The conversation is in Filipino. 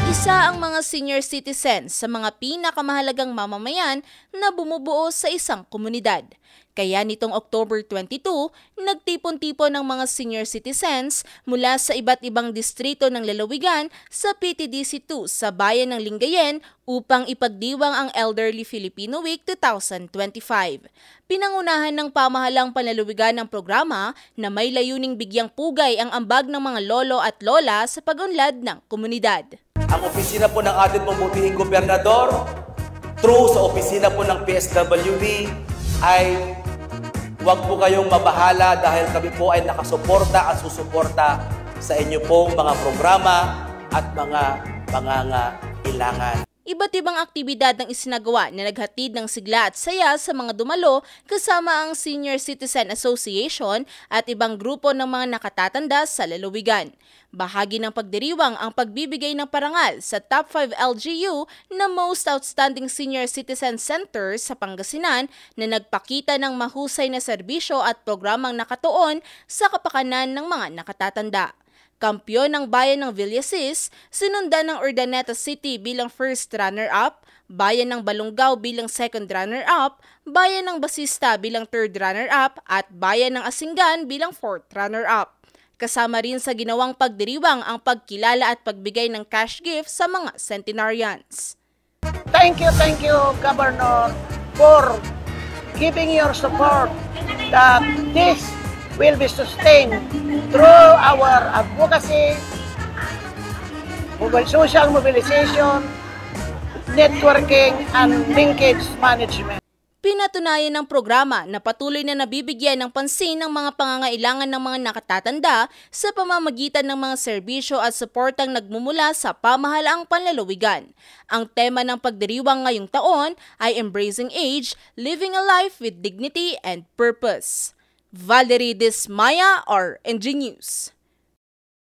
Isa ang mga senior citizens sa mga pinakamahalagang mamamayan na bumubuo sa isang komunidad. Kaya nitong October 22, nagtipon-tipon ng mga senior citizens mula sa iba't ibang distrito ng lalawigan sa PTDC2 sa bayan ng Lingayen upang ipagdiwang ang Elderly Filipino Week 2025. Pinangunahan ng pamahalang panlalawigan ng programa na may layuning bigyang pugay ang ambag ng mga lolo at lola sa pag-unlad ng komunidad. Ang opisina po ng ating pamutihing gobernador, through sa opisina po ng PSWD, ay huwag po kayong mabahala dahil kami po ay nakasuporta at susuporta sa inyo pong mga programa at mga pangangailangan. Iba't ibang aktibidad ang isinagawa na naghatid ng sigla at saya sa mga dumalo kasama ang Senior Citizen Association at ibang grupo ng mga nakatatanda sa lalawigan. Bahagi ng pagdiriwang ang pagbibigay ng parangal sa top 5 LGU na Most Outstanding Senior Citizen Center sa Pangasinan na nagpakita ng mahusay na serbisyo at programang nakatuon sa kapakanan ng mga nakatatanda. Kampiyon ng bayan ng Villasis, sinundan ng Urdaneta City bilang first runner-up, bayan ng Balonggao bilang second runner-up, bayan ng Basista bilang third runner-up at bayan ng Asingan bilang fourth runner-up. Kasama rin sa ginawang pagdiriwang ang pagkilala at pagbigay ng cash gift sa mga centenarians. Thank you, Governor, for giving your support that this will be sustained through our advocacy, social mobilization, networking, and linkage management. Pinatunayan ng programa na patuloy na nabibigyan ng pansin ng mga pangangailangan ng mga nakatatanda sa pamamagitan ng mga serbisyo at suportang nagmumula sa pamahalaang panlalawigan. Ang tema ng pagdiriwang ngayong taon ay Embracing Age, Living a Life with Dignity and Purpose. Valerie Dismaya, RNG News.